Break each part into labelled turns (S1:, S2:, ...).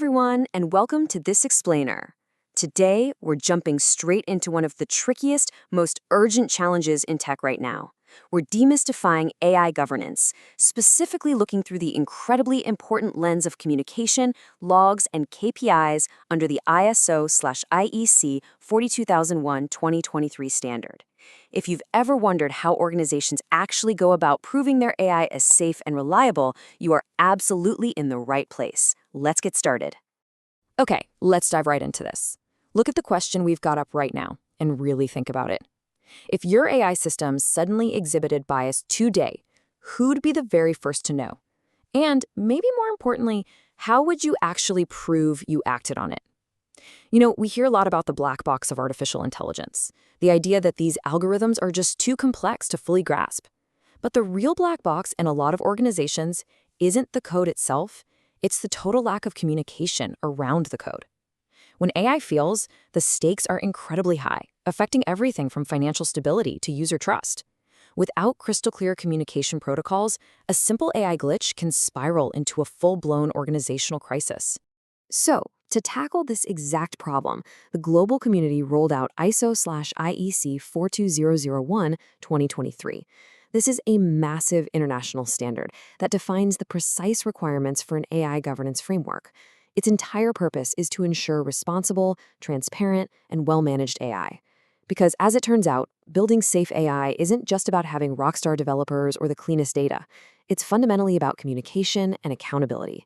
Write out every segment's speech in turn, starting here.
S1: everyone, and welcome to This Explainer. Today, we're jumping straight into one of the trickiest, most urgent challenges in tech right now. We're demystifying AI governance, specifically looking through the incredibly important lens of communication, logs, and KPIs under the ISO/IEC 42001-2023 standard. If you've ever wondered how organizations actually go about proving their AI is safe and reliable, you are absolutely in the right place. Let's get started. Okay, let's dive right into this. Look at the question we've got up right now and really think about it. If your AI system suddenly exhibited bias today, who'd be the very first to know? And maybe more importantly, how would you actually prove you acted on it? We hear a lot about the black box of artificial intelligence, the idea that these algorithms are just too complex to fully grasp. But the real black box in a lot of organizations isn't the code itself, it's the total lack of communication around the code. When AI fails, the stakes are incredibly high, affecting everything from financial stability to user trust. Without crystal clear communication protocols, a simple AI glitch can spiral into a full-blown organizational crisis. So, to tackle this exact problem, the global community rolled out ISO/IEC 42001-2023. This is a massive international standard that defines the precise requirements for an AI governance framework. Its entire purpose is to ensure responsible, transparent, and well-managed AI. Because as it turns out, building safe AI isn't just about having rockstar developers or the cleanest data. It's fundamentally about communication and accountability.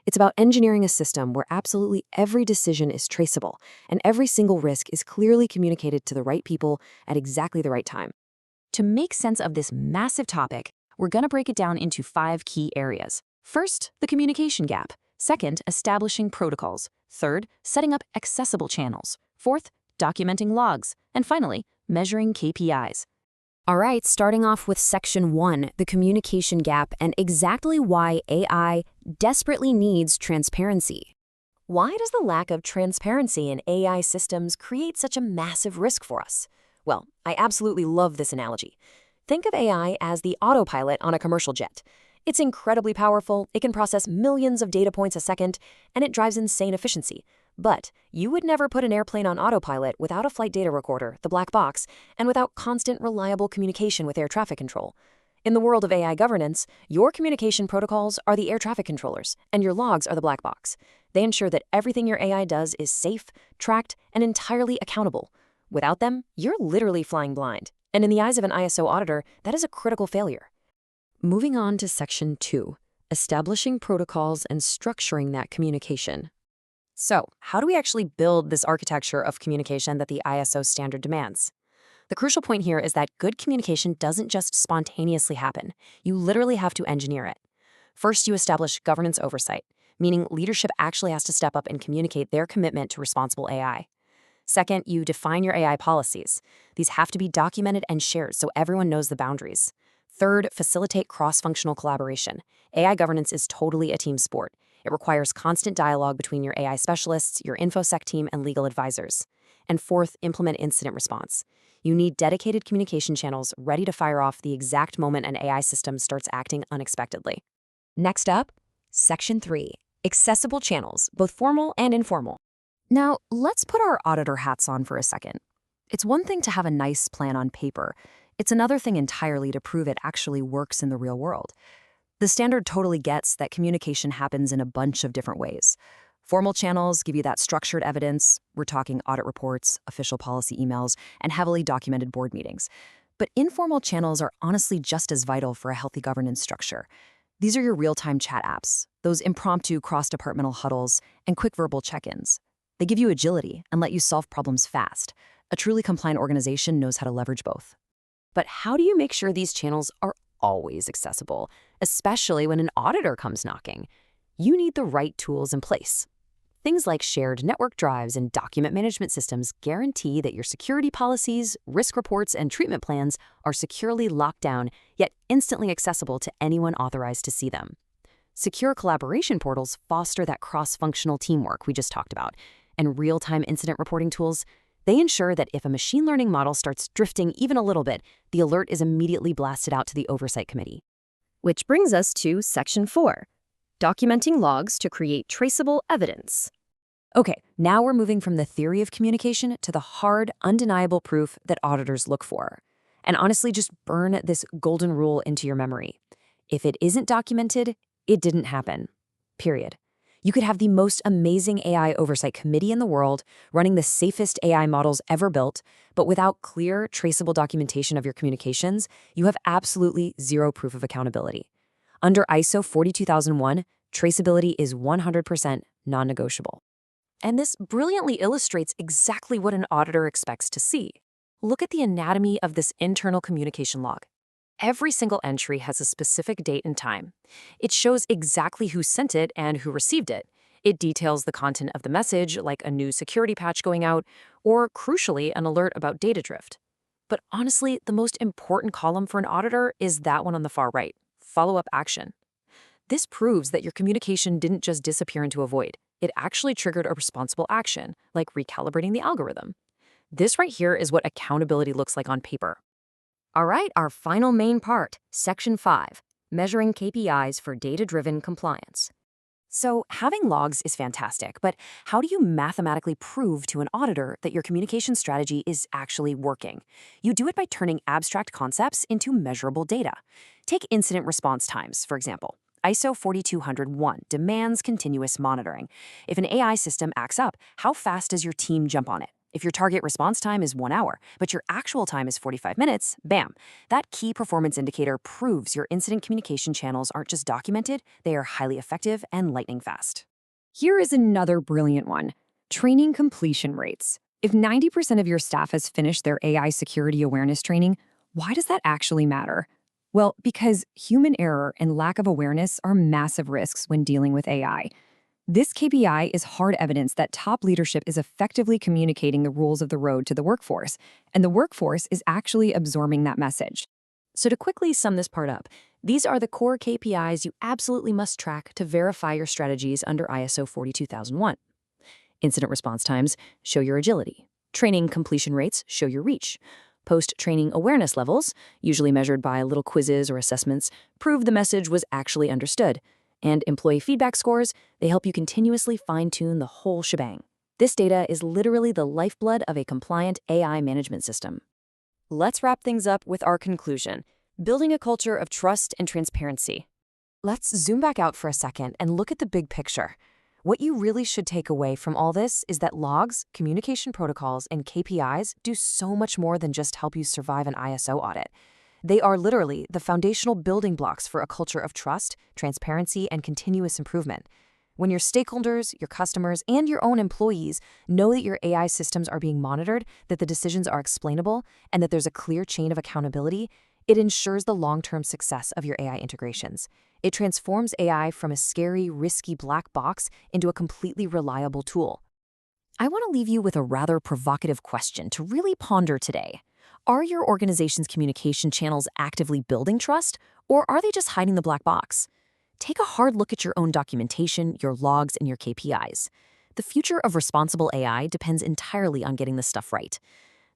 S1: It's about engineering a system where absolutely every decision is traceable and every single risk is clearly communicated to the right people at exactly the right time. To make sense of this massive topic, we're going to break it down into 5 key areas. First, the communication gap. Second, establishing protocols. Third, setting up accessible channels. Fourth, documenting logs. And finally, measuring KPIs. All right, starting off with Section 1, the communication gap, and exactly why AI desperately needs transparency. Why does the lack of transparency in AI systems create such a massive risk for us? Well, I absolutely love this analogy. Think of AI as the autopilot on a commercial jet. It's incredibly powerful, it can process millions of data points a second, and it drives insane efficiency. But you would never put an airplane on autopilot without a flight data recorder, the black box, and without constant, reliable communication with air traffic control. In the world of AI governance, your communication protocols are the air traffic controllers, and your logs are the black box. They ensure that everything your AI does is safe, tracked, and entirely accountable. Without them, you're literally flying blind. And in the eyes of an ISO auditor, that is a critical failure. Moving on to Section 2, establishing protocols and structuring that communication. So, how do we actually build this architecture of communication that the ISO standard demands? The crucial point here is that good communication doesn't just spontaneously happen. You literally have to engineer it. First, you establish governance oversight, meaning leadership actually has to step up and communicate their commitment to responsible AI. Second, you define your AI policies. These have to be documented and shared so everyone knows the boundaries. Third, facilitate cross-functional collaboration. AI governance is totally a team sport. It requires constant dialogue between your AI specialists, your InfoSec team, and legal advisors. And fourth, implement incident response. You need dedicated communication channels ready to fire off the exact moment an AI system starts acting unexpectedly. Next up, Section 3, accessible channels, both formal and informal. Now, let's put our auditor hats on for a second. It's one thing to have a nice plan on paper. It's another thing entirely to prove it actually works in the real world. The standard totally gets that communication happens in a bunch of different ways. Formal channels give you that structured evidence. We're talking audit reports, official policy emails, and heavily documented board meetings. But informal channels are honestly just as vital for a healthy governance structure. These are your real-time chat apps, those impromptu cross-departmental huddles, and quick verbal check-ins. They give you agility and let you solve problems fast. A truly compliant organization knows how to leverage both. But how do you make sure these channels are always accessible, especially when an auditor comes knocking? You need the right tools in place. Things like shared network drives and document management systems guarantee that your security policies, risk reports, and treatment plans are securely locked down, yet instantly accessible to anyone authorized to see them. Secure collaboration portals foster that cross-functional teamwork we just talked about, and real-time incident reporting tools, they ensure that if a machine learning model starts drifting even a little bit, the alert is immediately blasted out to the Oversight Committee. Which brings us to Section 4,
S2: documenting logs to create traceable evidence.
S1: Okay, now we're moving from the theory of communication to the hard, undeniable proof that auditors look for. And honestly, just burn this golden rule into your memory. If it isn't documented, it didn't happen. Period. You could have the most amazing AI oversight committee in the world, running the safest AI models ever built, but without clear, traceable documentation of your communications, you have absolutely zero proof of accountability. Under ISO 42001, traceability is 100% non-negotiable. And this brilliantly illustrates exactly what an auditor expects to see. Look at the anatomy of this internal communication log. Every single entry has a specific date and time. It shows exactly who sent it and who received it. It details the content of the message, like a new security patch going out, or crucially, an alert about data drift. But honestly, the most important column for an auditor is that one on the far right, follow-up action. This proves that your communication didn't just disappear into a void. It actually triggered a responsible action, like recalibrating the algorithm. This right here is what accountability looks like on paper.
S2: All right, our final main part, Section 5, measuring KPIs for data-driven compliance.
S1: So having logs is fantastic, but how do you mathematically prove to an auditor that your communication strategy is actually working? You do it by turning abstract concepts into measurable data. Take incident response times, for example. ISO 42001 demands continuous monitoring. If an AI system acts up, how fast does your team jump on it? If your target response time is 1 hour, but your actual time is 45 minutes, bam, that key performance indicator proves your incident communication channels aren't just documented, they are highly effective and lightning fast.
S2: Here is another brilliant one, training completion rates. If 90% of your staff has finished their AI security awareness training, why does that actually matter? Well, because human error and lack of awareness are massive risks when dealing with AI. This KPI is hard evidence that top leadership is effectively communicating the rules of the road to the workforce, and the workforce is actually absorbing that message.
S1: So to quickly sum this part up, these are the core KPIs you absolutely must track to verify your strategies under ISO 42001. Incident response times show your agility. Training completion rates show your reach. Post-training awareness levels, usually measured by little quizzes or assessments, prove the message was actually understood. And employee feedback scores, they help you continuously fine-tune the whole shebang. This data is literally the lifeblood of a compliant AI management system. Let's wrap things up with our conclusion, building a culture of trust and transparency. Let's zoom back out for a second and look at the big picture. What you really should take away from all this is that logs, communication protocols, and KPIs do so much more than just help you survive an ISO audit. They are literally the foundational building blocks for a culture of trust, transparency, and continuous improvement. When your stakeholders, your customers, and your own employees know that your AI systems are being monitored, that the decisions are explainable, and that there's a clear chain of accountability, it ensures the long-term success of your AI integrations. It transforms AI from a scary, risky black box into a completely reliable tool. I want to leave you with a rather provocative question to really ponder today. Are your organization's communication channels actively building trust, or are they just hiding the black box? Take a hard look at your own documentation, your logs, and your KPIs. The future of responsible AI depends entirely on getting this stuff right.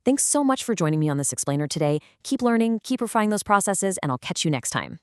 S1: Thanks so much for joining me on this explainer today. Keep learning, keep refining those processes, and I'll catch you next time.